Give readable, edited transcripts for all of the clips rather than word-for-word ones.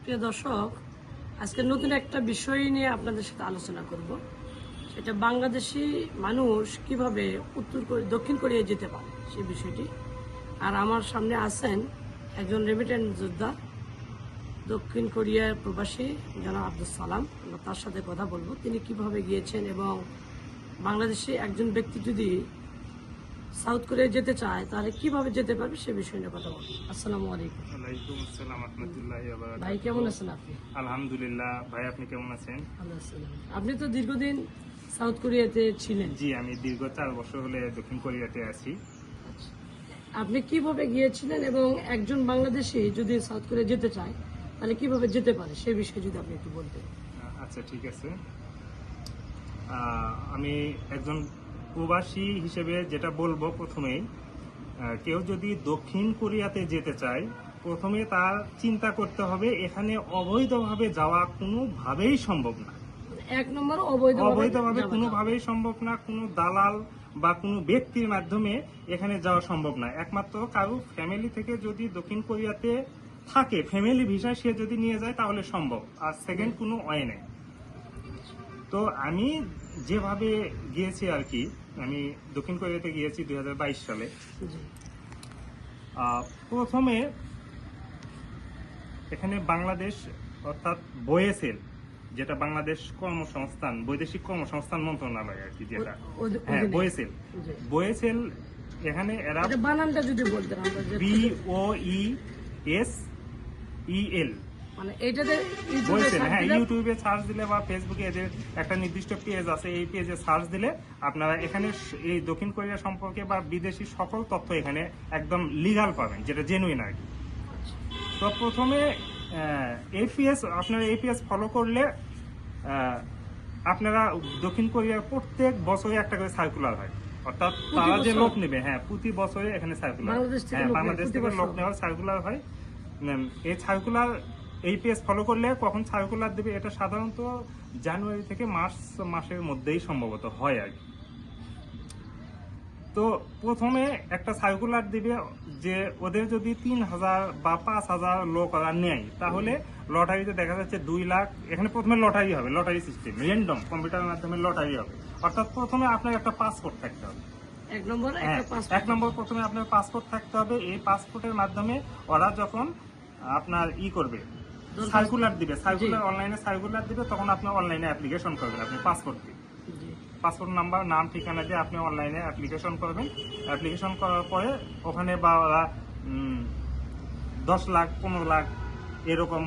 প্রিয় দর্শক, আজকে নতুন একটা বিষয় নিয়ে আপনাদের সাথে আলোচনা করব। সেটা বাংলাদেশি মানুষ কিভাবে দক্ষিণ কোরিয়ায় যেতে পারে সেই বিষয়টি। আর আমার সামনে আছেন একজন রেমিটেন্স যোদ্ধা, দক্ষিণ কোরিয়ার প্রবাসী জনাব আব্দুল সালাম। আমরা তার সাথে কথা বলবো তিনি কিভাবে গিয়েছেন এবং বাংলাদেশে একজন ব্যক্তি যদি সাউথ কোরিয়ায় যেতে চায় তাহলে কিভাবে যেতে পারবে সে বিষয় নিয়ে কথা বলবো। আসসালামু আলাইকুম। ওয়ালাইকুম আসসালাম রাহমাতুল্লাহি ওয়া বারাকাতুহু। ভাই কেমন আছেন আপনি? আলহামদুলিল্লাহ। ভাই আপনি কেমন আছেন? ভালো আছেন? আপনি তো দীর্ঘদিন সাউথ কোরিয়াতে ছিলেন। জি, আমি দীর্ঘ 4 বছর হলে দক্ষিণ কোরিয়াতে আছি। আপনি কিভাবে গিয়েছিলেন এবং একজন বাংলাদেশি যদি সাউথ কোরিয়া যেতে চায় তাহলে কিভাবে যেতে পারে সেই বিষয়ে যদি আপনি একটু বলতেন। আচ্ছা, ঠিক আছে। আমি একজন প্রবাসী হিসেবে যেটা বলবো, প্রথমেই কেউ যদি দক্ষিণ কোরিয়াতে যেতে চায়, প্রথমে তার চিন্তা করতে হবে এখানে অবৈধভাবে যাওয়া কোনোভাবেই সম্ভব না। এক নম্বর অবৈধভাবে কোনোভাবেই সম্ভব না। কোনো দালাল বা কোনো ব্যক্তির মাধ্যমে এখানে যাওয়া সম্ভব না। একমাত্র কারো ফ্যামিলি থেকে যদি দক্ষিণ কোরিয়াতে থাকে, ফ্যামিলি ভিসা সে যদি নিয়ে যায় তাহলে সম্ভব। আর সেকেন্ড কোনো ওয়ে নেই। তো আমি যেভাবে গিয়েছি আর কি, আমি দক্ষিণ কোরিয়াতে গিয়েছি 2022 সালে। প্রথমে এখানে বাংলাদেশ অর্থাৎ বয়েসেল, যেটা বাংলাদেশ কর্মসংস্থান বৈদেশিক কর্মসংস্থান মন্ত্রণালয় আর কি, যেটা হ্যাঁ বয়েসেল এখানে এরা বানানটা যদি বলতেন আমরা যে BOESEL মানে এইটাতে বয়েসেল। হ্যাঁ, ইউটিউবে সার্চ দিলে বা ফেসবুকে এদের একটা নির্দিষ্ট পেজ আছে, এই পেজে সার্চ দিলে আপনারা এখানে এই দক্ষিণ কোরিয়া সম্পর্কে বা বিদেশি সকল তথ্য এখানে একদম লিগাল পাবেন, যেটা জেনুইন আর কি। তো প্রথমে আপনারা এপিএস ফলো করলে আপনারা দক্ষিণ কোরিয়ার প্রত্যেক বছরে একটা করে সার্কুলার হয়, অর্থাৎ তারা যে লোক নেবে, হ্যাঁ প্রতি বছরে এখানে সার্কুলার, হ্যাঁ বাংলাদেশ থেকে লোক নেওয়ার সার্কুলার হয়। এই সার্কুলার এপিএস ফলো করলে কখন সার্কুলার দেবে, এটা সাধারণত জানুয়ারি থেকে মার্চ মাসের মধ্যেই সম্ভবত হয় আর কি। তো প্রথমে একটা সার্কুলার দিবে যে ওদের যদি 3000 বা 5000 লোক ওরা নেয়, তাহলে লটারিতে দেখা যাচ্ছে 2 লাখ। এখানে প্রথমে লটারি হবে, লটারি সিস্টেম, র্যান্ডম কম্পিউটারের মাধ্যমে লটারি হবে। অর্থাৎ প্রথমে আপনার একটা পাসপোর্ট থাকতে হবে। এক নম্বর প্রথমে আপনার পাসপোর্ট থাকতে হবে। এই পাসপোর্টের মাধ্যমে ওরা যখন আপনার করবে, সার্কুলার দিবে, অনলাইনে সার্কুলার দিবে, তখন আপনি অনলাইনে অ্যাপ্লিকেশন করবেন। আপনি পাসপোর্ট দিয়ে পাসপোর্ট নাম্বার, নাম, ঠিকানা দিয়ে আপনি অনলাইনে অ্যাপ্লিকেশন করবেন। অ্যাপ্লিকেশন করার পরে ওখানে বা ওরা 10 লাখ 15 লাখ এরকম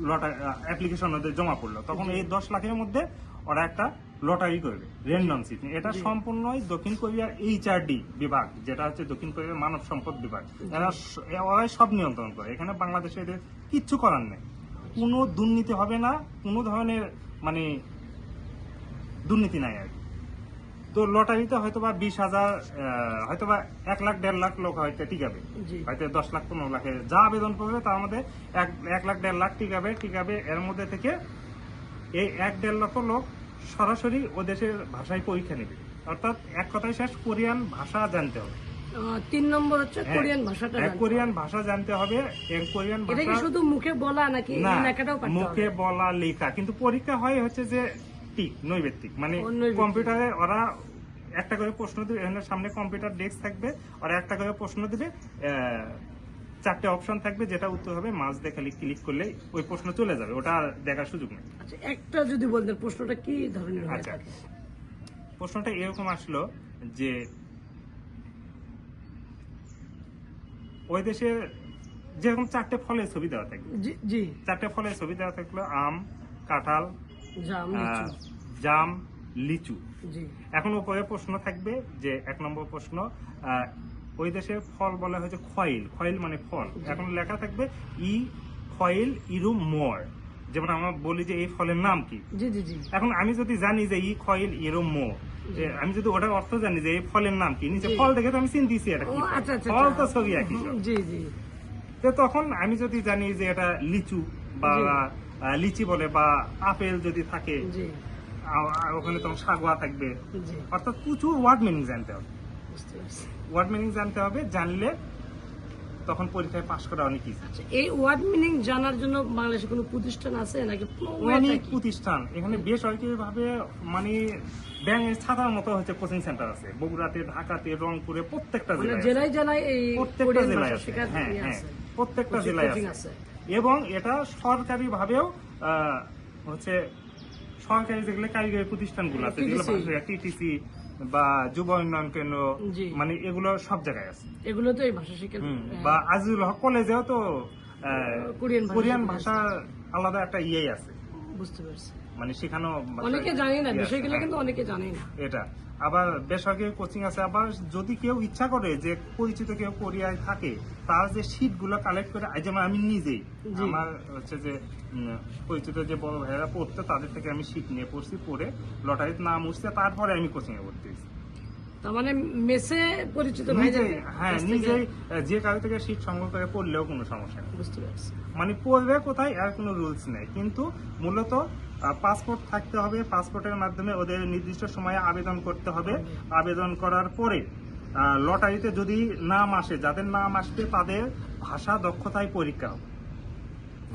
লটারি অ্যাপ্লিকেশন ওদের জমা পড়লো, তখন এই 10 লাখের মধ্যে ওরা একটা লটারি করবে, র্যান্ডম সিট। এটা সম্পূর্ণই দক্ষিণ কোরিয়ার HRD বিভাগ, যেটা হচ্ছে দক্ষিণ কোরিয়ার মানব সম্পদ বিভাগ। ওরাই সব নিয়ন্ত্রণ করে। এখানে বাংলাদেশে এদের কিচ্ছু করার নেই। কোনো দুর্নীতি হবে না, কোনো ধরনের মানে দুর্নীতি নাই আর কি। তো লটারিতে হয়তোবা 20,000, হয়তোবা 1 লাখ 1.5 লাখ লোক হয়তো টিকাবে, হয়তো 10 লাখ 15 লাখের যা আবেদন করবে তার মধ্যে 1 লাখ 1.5 লাখ টিকাবে। এর মধ্যে থেকে এই 1-1.5 লক্ষ লোক সরাসরি ও দেশের ভাষায় পরীক্ষা নেবে। অর্থাৎ এক কথায় শেষ, কোরিয়ান ভাষা জানতে হবে। 3 নম্বর হচ্ছে কোরিয়ান ভাষাটা, কোরিয়ান ভাষা জানতে হবে। কোরিয়ান ভাষা এটা কি শুধু মুখে বলা নাকি লেখাটাও পারতে হবে? মুখে বলা লেখা, কিন্তু পরীক্ষা হয় হচ্ছে যে নৈবেত্তিক, মানে কম্পিউটারে ওরা একটা করে প্রশ্ন দিবে। এখানে সামনে কম্পিউটার ডেস্ক থাকবে, ওরা একটা করে প্রশ্ন দিবে, 4টে অপশন থাকবে, যেটা উত্তর হবে মাউস দিয়ে খালি ক্লিক করলে ওই প্রশ্ন চলে যাবে, ওটা আর দেখার সুযোগ নেই। আচ্ছা, একটা যদি বলতেন প্রশ্নটা কি ধরনের হয়? আচ্ছা, প্রশ্নটা এরকম আসলো যে ওই দেশের যেরকম 4টে ফলের ছবি দেওয়া থাকবে, জি 4টে ফলের ছবি দেওয়া থাকলো, আম, কাঁঠাল, জাম, লিচু। এখন উপরে প্রশ্ন থাকবে যে 1 নম্বর প্রশ্ন, ওই দেশের ফল বলা হয়েছে খয়েল, খয়েল মানে ফল। এখন লেখা থাকবে খয়েল ইরু মোর, যেমন আমরা বলি যে এই ফলের নাম কি। এখন আমি যদি জানি যে খয়েল ইরু মোর, আমি যদি ওটার অর্থ জানি যে এই ফলের নাম কি, নিচে ফল দেখে তো আমি চিনতেছি এটা কি ফল, তো ছবি একই। তো তখন আমি যদি জানি যে এটা লিচু বা লিচি বলে, বা আপেল যদি থাকে ওখানে তখন সাগুয়া থাকবে। অর্থাৎ প্রচুর ওয়ার্ড মিনিং জানতে হবে। জানলে তখন পরীক্ষায় পাশ করা অনেক ইজি। আচ্ছা, এই ওয়ার্ড মিনিং জানার জন্য বাংলাদেশে কোনো প্রতিষ্ঠান আছে নাকি অনেক প্রতিষ্ঠান এখানে বেসরকারি ভাবে মানে ব্যাঙের ছাতার মতো হচ্ছে কোচিং সেন্টার আছে বগুড়াতে, ঢাকাতে, রংপুরে, প্রত্যেকটা মানে জেলায় আছে। জেলায় জেলায় এই প্রত্যেকটা কোরিয়ান জেলায় ভাষা আছে, শেখার হ্যাঁ ইয়ে হ্যাঁ, আছে, প্রত্যেকটা কোচিং জেলায় আছে। আছে। এবং এটা সরকারি ভাবেও হচ্ছে সরকারি যেগুলো কারিগরি প্রতিষ্ঠানগুলো আছে, যেগুলো টিটিসি বা যুব উন্নয়ন কেন্দ্র, জি। মানে এগুলো সব জায়গায় আছে। এগুলো তো এই ভাষা শিক্ষার বা আজিজুল হক কলেজেও তো কোরিয়ান শেখানো ভাষা আলাদা একটা ইয়ে আছে, বুঝতে পারছি। মানে শেখানো অনেকে জানে না ইয়ে আছে, বিষয়গুলো, হ্যাঁ। কিন্তু অনেকে জানে না। এটা আবার বেসরকারি কোচিং আছে। আবার যদি কেউ ইচ্ছা করে যে পরিচিত কেউ কোরিয়ায় থাকে, তার যে শীট গুলো কালেক্ট করে, যেমন আমি নিজেই জি। আমার হচ্ছে যে পরিচিত যে বড় ভাইয়েরা পড়তে, তাদের থেকে আমি শীট নিয়ে পড়ছি, পড়ে লটারিতে নাম উঠছে, তারপরে আমি কোচিং এ ভর্তি হয়েছি। তার মানে মেসে পরিচিত ভাইদের নিজেই, হ্যাঁ, কাছ থেকে- নিজেই যে কারো থেকে শীট সংগ্রহ করে পড়লেও কোনো সমস্যা নেই। বুঝতে পারছি। মানে পড়বে কোথায় আর কোনো রুলস নেই, কিন্তু মূলত পাসপোর্ট থাকতে হবে। পাসপোর্টের মাধ্যমে ওদের নির্দিষ্ট সময়ে আবেদন করতে হবে। আবেদন করার পরে লটারিতে যদি নাম আসে, যাদের নাম আসবে তাদের ভাষা দক্ষতায় পরীক্ষা হবে।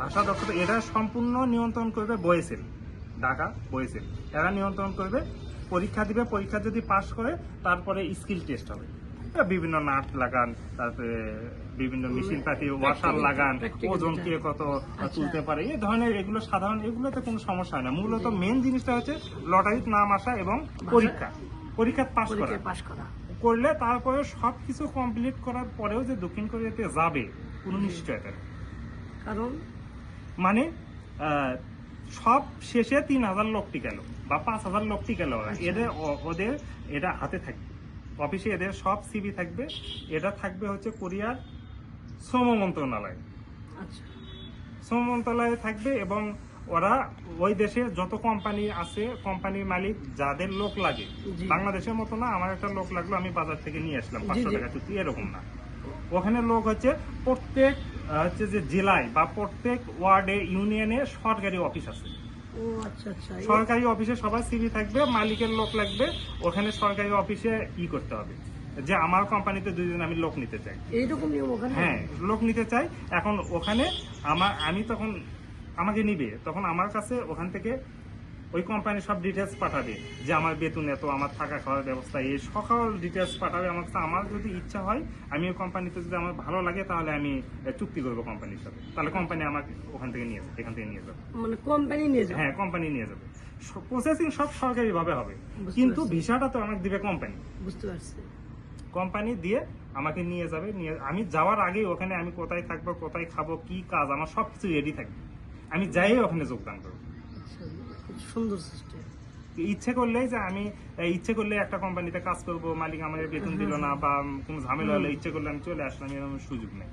ভাষা দক্ষতা এটা সম্পূর্ণ নিয়ন্ত্রণ করবে বয়েসেল, ঢাকা বয়েসেল, এরা নিয়ন্ত্রণ করবে। পরীক্ষা দিবে, পরীক্ষা যদি পাশ করে তারপরে স্কিল টেস্ট হবে। বিভিন্ন নাট লাগান, তারপরে বিভিন্ন মেশিন পাতি, ওয়াশার লাগান, ওজন কে কত তুলতে পারে, এই ধরনের এগুলো সাধারণ, এগুলোতে কোনো সমস্যা হয় না। মূলত মেন জিনিসটা হচ্ছে লটারিতে নাম আসা এবং পরীক্ষা পাশ করা। পরীক্ষায় পাশ করা। করলে তারপরে সবকিছু কমপ্লিট করার পরেও যে দক্ষিণ কোরিয়াতে যাবে কোনো নিশ্চয়তা নেই। কারণ মানে সব শেষে 3000 লোক টিকালো বা 5000 লোক টিকালো, ওদের এটা হাতে থাকবে, অফিসে এদের সব সিভি থাকবে। এটা থাকবে হচ্ছে কোরিয়ার শ্রম মন্ত্রণালয়, আচ্ছা, শ্রম মন্ত্রণালয়ে থাকবে। এবং ওরা ওই দেশে যত কোম্পানি আছে, কোম্পানির মালিক যাদের লোক লাগে, জি। বাংলাদেশের মতো না আমার একটা লোক লাগলো আমি বাজার থেকে নিয়ে আসলাম 500 জি। টাকা চুক্তি, এরকম না। ওখানে লোক হচ্ছে প্রত্যেক হচ্ছে যে জেলায় বা প্রত্যেক ওয়ার্ডে, ইউনিয়নে সরকারি অফিস আছে। ও আচ্ছা আচ্ছা। সরকারি অফিসে সবার সিভি থাকবে, মালিকের লোক লাগবে। ওখানে সরকারি অফিসে করতে হবে যে আমার কোম্পানিতে 2 জন আমি লোক নিতে চাই। এইরকম নিয়ম ওখানে? হ্যাঁ, লোক নিতে চাই। এখন ওখানে আমি তখন আমাকে নিবে, তখন আমার কাছে ওখান থেকে ওই কোম্পানি সব ডিটেলস পাঠাবে যে আমার বেতন এত, আমার থাকা খাওয়ার ব্যবস্থা, এই সকল ডিটেলস পাঠাবে আমার কাছে। আমার যদি ইচ্ছা হয়, আমি ওই কোম্পানিতে যদি আমার ভালো লাগে, তাহলে আমি চুক্তি করবো কোম্পানির সাথে, তাহলে কোম্পানি আমাকে ওখান থেকে নিয়ে যাবে, এখান থেকে নিয়ে যাবে। মানে কোম্পানি নিয়ে যাবে? হ্যাঁ, কোম্পানি নিয়ে যাবে। প্রসেসিং সব সরকারি ভাবে হবে, বুঝতে কিন্তু পারছি। ভিসাটা তো আমাকে দিবে কোম্পানি। বুঝতে পারছি। কোম্পানি দিয়ে আমাকে নিয়ে যাবে। আমি যাওয়ার আগে ওখানে আমি কোথায় থাকবো, কোথায় খাবো, কি কাজ, আমার সবকিছু রেডি থাকবে। আমি যাই ওখানে যোগদান করবো। আচ্ছা, খুব সুন্দর সিস্টেম। ইচ্ছে করলেই যে আমি ইচ্ছে করলে একটা কোম্পানিতে কাজ করব, মালিক আমাদের বেতন দিল না বা কোনো ঝামেলা হলে ইচ্ছে করলে আমি চলে আসলাম, এরকম সুযোগ নেই।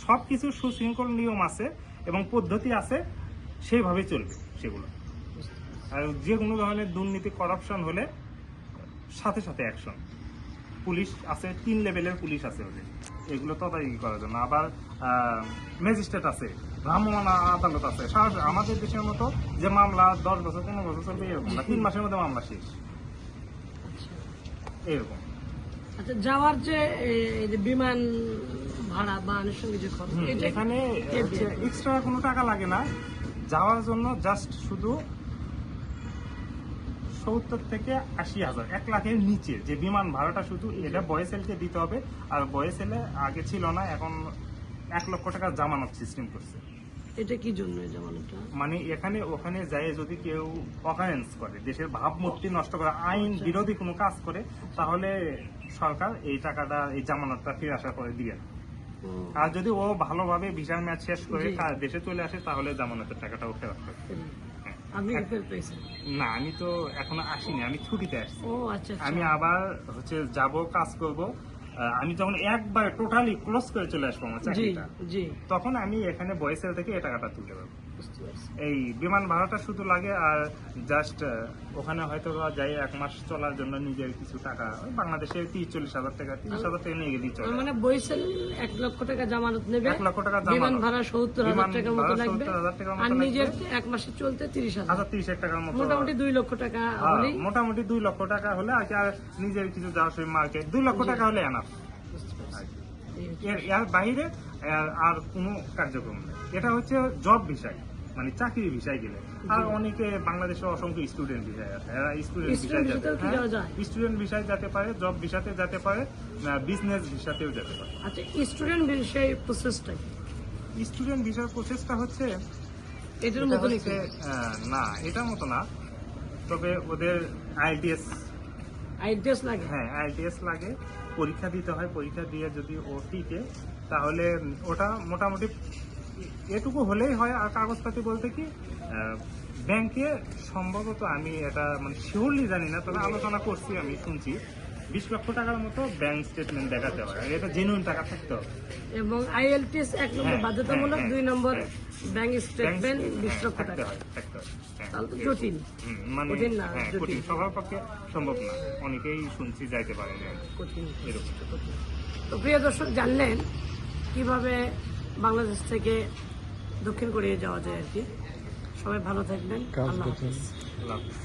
সবকিছু সুশৃঙ্খল নিয়ম আছে এবং পদ্ধতি আছে, সেইভাবে চলবে সেগুলো। আর যে কোনো ধরনের দুর্নীতি, করাপশন হলে সাথে সাথে অ্যাকশন। পুলিশ আছে, 3 লেভেলের পুলিশ আছে ওদের, এগুলো তদারকি করার জন্য। আবার ম্যাজিস্ট্রেট আছে, ভ্রাম্যমাণ আদালত আছে। আমাদের দেশের মতো যে মামলা 10 বছর 15 বছর চলবে এরকম না, 3 মাসের মধ্যে মামলা শেষ, এরকম। আচ্ছা, যাওয়ার যে এই যে বিমান ভাড়া বা আনুষঙ্গিক যে খরচ, এটা এখানে এক্সট্রা কোনো টাকা লাগে না যাওয়ার জন্য, জাস্ট শুধু 70 থেকে 80,000, 1 লাখের নিচে যে বিমান ভাড়াটা, শুধু এটা বয়েসেলকে দিতে হবে। আর বয়েসেলে আগে ছিল না, এখন 1 লক্ষ টাকা জামানত সিস্টেম করছে। এটা কি জন্য এই জামানতটা? মানে ওখানে যায় যদি কেউ অকারেন্স করে, দেশের ভাবমূর্তি নষ্ট করে, আইন বিরোধী কোনো কাজ করে, তাহলে সরকার এই টাকাটা, এই জামানতটা ফিরে আসার পরে দিয়ে দেয়। ও, আর যদি ও ভালোভাবে ভিসার ম্যাচ শেষ করে জি। দেশে চলে আসে, তাহলে জামানতের টাকাটা ও ফেরত পাবে। হ্যাঁ। আপনি কি ফেরত পেয়েছেন? না, আমি তো এখনো আসিনি, আমি ছুটিতে আসছি। ও আচ্ছা আচ্ছা। আমি আবার হচ্ছে যাব, কাজ করব। আমি যখন একবার টোটালি ক্লোজ করে চলে আসবো আমার জি চাকরিটা, জি, তখন আমি এখানে বয়েসেল থেকে এই টাকাটা তুলতে পারবো। বুঝতে পারছি। এই বিমান ভাড়াটা শুধু লাগে। আর জাস্ট ওখানে হয়তো যাই 1 মাস চলার জন্য নিজের কিছু টাকা, ওই বাংলাদেশে 30-40 হাজার টাকা, 30,000 টাকা নিয়ে গেলেই চলে। মানে বইসেল 1 লক্ষ টাকা জামানত নেবে, 1 লক্ষ টাকা বিমান জামানত, ভাড়া 70,000 টাকার মতো ভাড়া লাগবে, 70,000 টাকার মতো আর লাগবে। নিজের 1 মাসে চলতে 30,000, 30 টাকার মতো, মোটামুটি 2 লক্ষ টাকা হলেই। মোটামুটি 2 লক্ষ টাকা হলে আর নিজের কিছু যাওয়া মার্কেট 2 লক্ষ টাকা হলে এনাফ। বুঝতে পারছি। এর বাইরে আর কোনো কার্যক্রম নেই। এটা হচ্ছে জব বিষয়, মানে চাকরির বিষয় গেলে। আর অনেকে বাংলাদেশে অসংখ্য স্টুডেন্ট বিষয় আছে, এরা স্টুডেন্ট বিষয় Student ভিসাতেও কি যাওয়া যায়? স্টুডেন্ট বিষয় যেতে পারে, জব ভিসাতে যেতে পারে, বিজনেস ভিসাতেও যেতে পারে। আচ্ছা, স্টুডেন্ট বিষয়ে প্রসেসটা কি? স্টুডেন্ট ভিসার প্রসেসটা হচ্ছে এটার এটা মতো হচ্ছে, না এটার মতো না, তবে ওদের আইএলটিএস, আইডিয়াস লাগে? হ্যাঁ আইএলটিএস লাগে, পরীক্ষা দিতে হয়। পরীক্ষা দিয়ে যদি ও টিকে তাহলে ওটা মোটামুটি এটুকু হলেই হয়। আর কাগজপাতি বলতে কি, ব্যাংকে সম্ভবত আমি এটা মানে শিওরলি জানি না, তবে আলোচনা করছি, আমি শুনছি 20 লক্ষ টাকার মতো ব্যাংক স্টেটমেন্ট দেখাতে হয়, আর এটা জেনুইন টাকা থাকতে হবে। এবং আইএলটিএস 1 নম্বর হ্যাঁ, বাধ্যতামূলক, হ্যাঁ, 2 নম্বর হ্যাঁ। ব্যাংক স্টেটমেন্ট 20 লক্ষ থাকতে টাকা। হয়, থাকতে হয়, হ্যাঁ। তাহলে তো জটিল। মানে কঠিন না, হ্যাঁ জটিল। কঠিন, সবার পক্ষে সম্ভব না, অনেকেই শুনছি যাইতে পারে না কঠিন। এরকম। তো প্রিয় দর্শক, জানলেন কিভাবে বাংলাদেশ থেকে দক্ষিণ কোরিয়া যাওয়া যায় আর কি। সবাই ভালো থাকবেন। আল্লাহ হাফেজ। আল্লাহ হাফেজ।